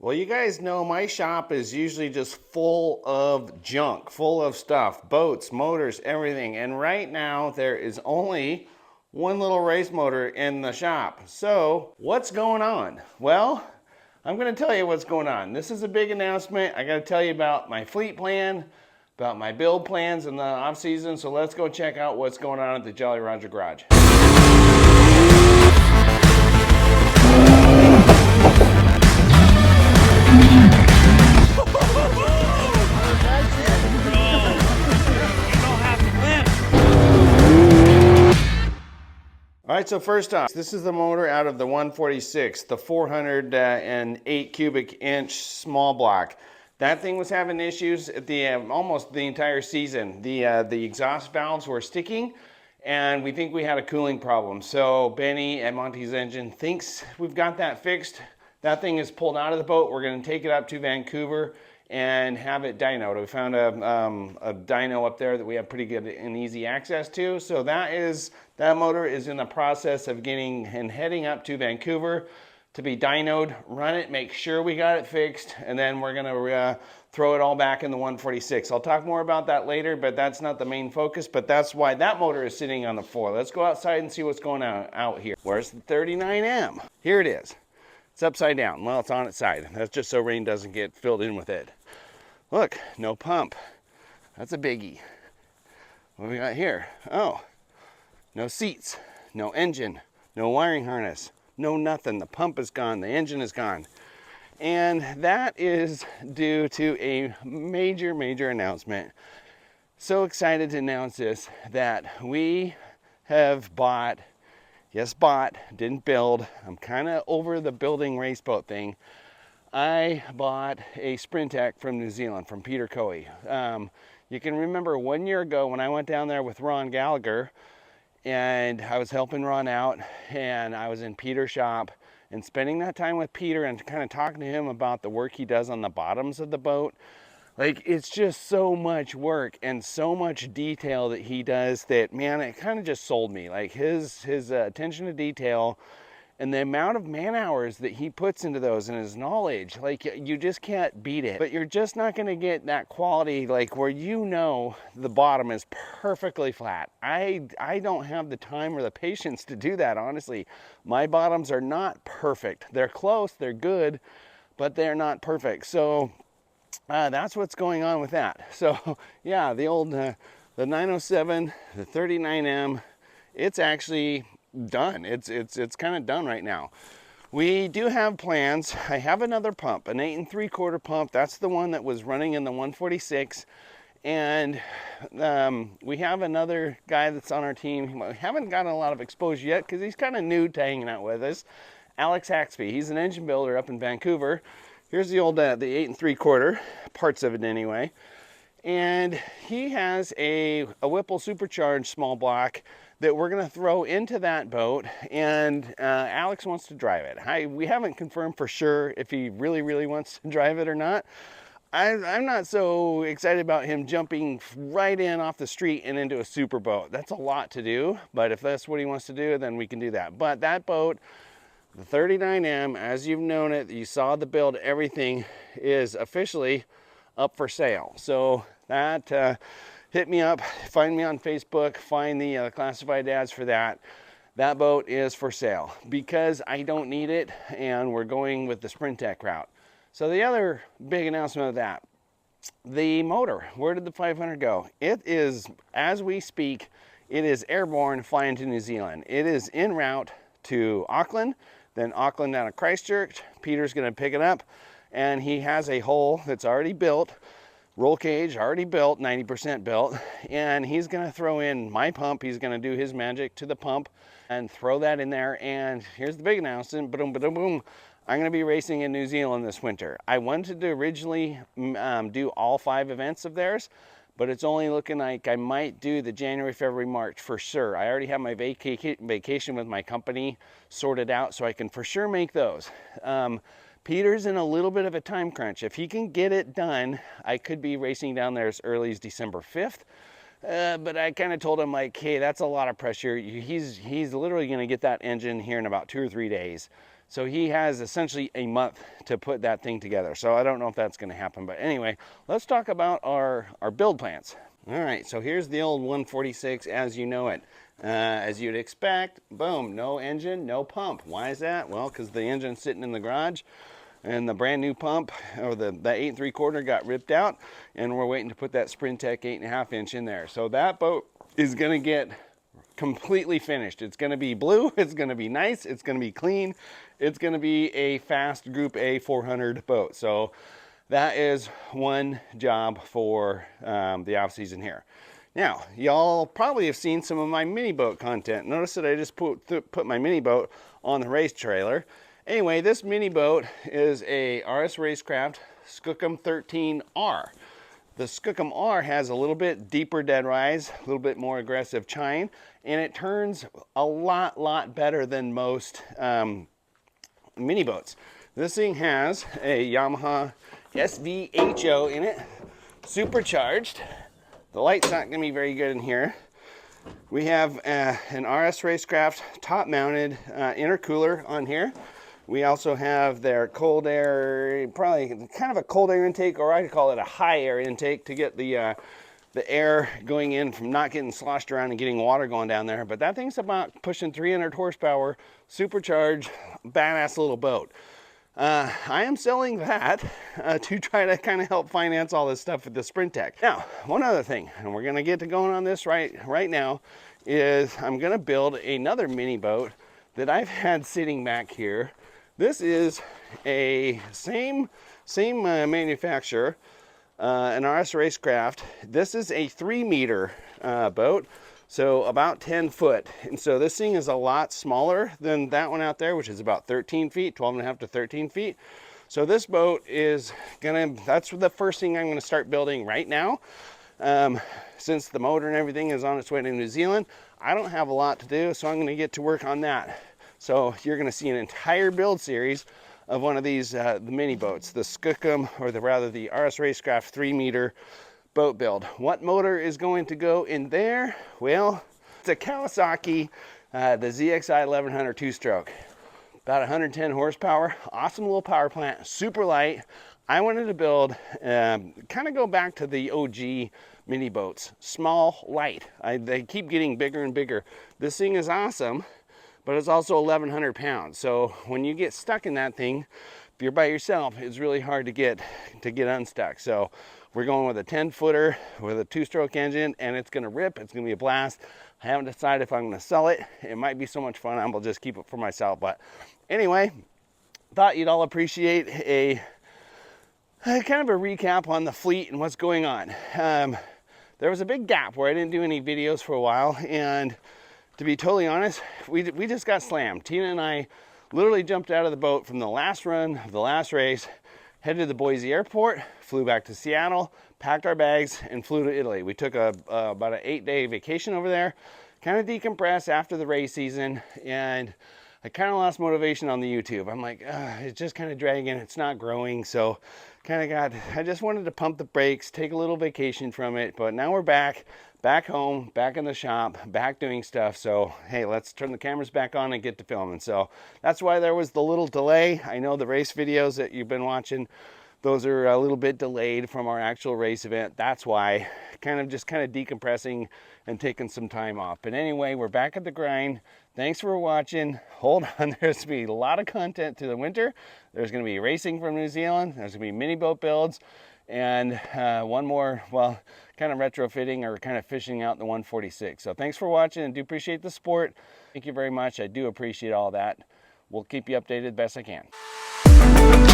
Well, you guys know my shop is usually just full of junk, full of stuff, boats, motors, everything. And right now there is only one little race motor in the shop. So what's going on? Well, I'm going to tell you what's going on. This is a big announcement. I got to tell you about my fleet plan, about my build plans in the off season. So let's go check out what's going on at the Jolly Roger Garage. All right, so first off, this is the motor out of the 146, the 408 cubic inch small block. That thing was having issues at the almost the entire season. The exhaust valves were sticking, and we think we had a cooling problem. So Benny at Monty's Engine thinks we've got that fixed. That thing is pulled out of the boat. We're going to take it up to Vancouver and have it dynoed. We found a dyno up there that we have pretty good and easy access to. So that motor is in the process of getting and heading up to Vancouver to be dynoed, run it, make sure we got it fixed, and then we're gonna throw it all back in the 146. I'll talk more about that later, but that's not the main focus, but that's why that motor is sitting on the floor. Let's go outside and see what's going on out here. Where's the 39M? Here it is. It's upside down. Well, it's on its side. That's just so rain doesn't get filled in with it. Look, no pump. That's a biggie. What do we got here? Oh, no seats, no engine, no wiring harness, no nothing. The pump is gone, the engine is gone. And that is due to a major, major announcement. So excited to announce this, that we have bought, yes, bought, didn't build. I'm kind of over the building race boat thing. I bought a Sprintec from New Zealand, from Peter Coe. You can remember 1 year ago when I went down there with Ron Gallagher, and I was helping Ron out, and I was in Peter's shop, and spending that time with Peter and kind of talking to him about the work he does on the bottoms of the boat. Like, it's just so much work and so much detail that he does that, man, it kind of just sold me. Like his attention to detail and the amount of man hours that he puts into those and his knowledge, like, you just can't beat it. But you're just not going to get that quality, like, where you know the bottom is perfectly flat. I don't have the time or the patience to do that, honestly. My bottoms are not perfect. They're close, they're good, but they're not perfect. So that's what's going on with that. So yeah, the old the 907, the 39M, it's actually done. It's kind of done right now. We do have plans. I have another pump, an 8 3/4 pump. That's the one that was running in the 146. And we have another guy that's on our team. We haven't gotten a lot of exposure yet because he's kind of new to hanging out with us. Alex Haxby. He's an engine builder up in Vancouver. Here's the old the 8 3/4, parts of it anyway. And he has a Whipple supercharged small block that we're going to throw into that boat, and Alex wants to drive it. We haven't confirmed for sure if he really wants to drive it or not. I'm not so excited about him jumping right in off the street and into a super boat. That's a lot to do, but if that's what he wants to do, then we can do that. But that boat, the 39M, as you've known it, you saw the build, everything is officially up for sale. So that hit me up, find me on Facebook, find the classified ads for that. That boat is for sale because I don't need it, and we're going with the Sprintec route. So the other big announcement of that, the motor, where did the 500 go? It is, as we speak, it is airborne flying to New Zealand. It is en route to Auckland, then Auckland down to Christchurch. Peter's gonna pick it up, and he has a hull that's already built, roll cage already built, 90% built, and he's gonna throw in my pump. He's gonna do his magic to the pump and throw that in there. And here's the big announcement, boom, boom, boom. I'm gonna be racing in New Zealand this winter. I wanted to originally do all 5 events of theirs, but it's only looking like I might do the January, February, March for sure. I already have my vacation with my company sorted out, so I can for sure make those. Peter's in a little bit of a time crunch. If he can get it done, I could be racing down there as early as December 5th. But I kind of told him, like, hey, that's a lot of pressure. He's literally going to get that engine here in about 2 or 3 days. So he has essentially a month to put that thing together. So I don't know if that's going to happen. But anyway, let's talk about our build plans. All right, so here's the old 146 as you know it. As you'd expect, boom, no engine, no pump. Why is that? Well, because the engine's sitting in the garage and the brand new pump, or the 8 3/4 got ripped out, and we're waiting to put that Sprintec 8.5 inch in there. So that boat is gonna get completely finished. It's gonna be blue, it's gonna be nice, it's gonna be clean, it's gonna be a fast Group A 400 boat. So that is one job for the off season here. Now, y'all probably have seen some of my mini boat content. Notice that I just put my mini boat on the race trailer. Anyway, this mini boat is a RS Racecraft Skookum 13R. The Skookum R has a little bit deeper dead rise, a little bit more aggressive chine, and it turns a lot better than most mini boats. This thing has a Yamaha SVHO in it, supercharged. The light's not going to be very good in here. We have an RS Racecraft top-mounted intercooler on here. We also have their cold air, probably kind of a cold air intake, or I call it a high air intake to get the air going in from not getting sloshed around and getting water going down there. But that thing's about pushing 300 horsepower, supercharged, badass little boat. I am selling that to try to kind of help finance all this stuff with the Sprintec. Now, one other thing, and we're going to get to going on this right now, is I'm going to build another mini boat that I've had sitting back here. This is a same manufacturer, an RS Racecraft. This is a 3-meter boat. So about 10 foot. And so this thing is a lot smaller than that one out there, which is about 13 feet, 12.5 to 13 feet. So this boat is that's the first thing I'm gonna start building right now. Since the motor and everything is on its way to New Zealand, I don't have a lot to do, so I'm gonna get to work on that. So you're gonna see an entire build series of one of these the mini boats, the Skookum, or rather the RS Racecraft 3-meter boat build. What motor is going to go in there? Well, it's a Kawasaki, the ZXi 1100 2-stroke. About 110 horsepower, awesome little power plant, super light. I wanted to build, kind of go back to the OG mini boats. Small, light. They keep getting bigger and bigger. This thing is awesome, but it's also 1,100 pounds. So when you get stuck in that thing, if you're by yourself, it's really hard to get unstuck. So we're going with a 10-footer with a 2-stroke engine, and it's gonna rip, it's gonna be a blast. I haven't decided if I'm gonna sell it. It might be so much fun, I will just keep it for myself. But anyway, thought you'd all appreciate a kind of a recap on the fleet and what's going on. There was a big gap where I didn't do any videos for a while, and to be totally honest, we just got slammed. Tina and I literally jumped out of the boat from the last run of the last race, headed to the Boise airport, flew back to Seattle, packed our bags, and flew to Italy. We took about an 8-day vacation over there, kind of decompressed after the race season, and I kind of lost motivation on the YouTube. I'm like, it's just kind of dragging, it's not growing, so I just wanted to pump the brakes, take a little vacation from it, but now we're back home, back in the shop, back doing stuff. So, hey, let's turn the cameras back on and get to filming. So that's why there was the little delay. I know the race videos that you've been watching, those are a little bit delayed from our actual race event. That's why, kind of decompressing and taking some time off. But anyway, we're back at the grind. Thanks for watching. Hold on, there's gonna be a lot of content to the winter. There's gonna be racing from New Zealand. There's gonna be mini boat builds, and one more, well, kind of retrofitting or kind of fishing out the 146. So thanks for watching, and do appreciate the support. Thank you very much. I do appreciate all that. We'll keep you updated best I can.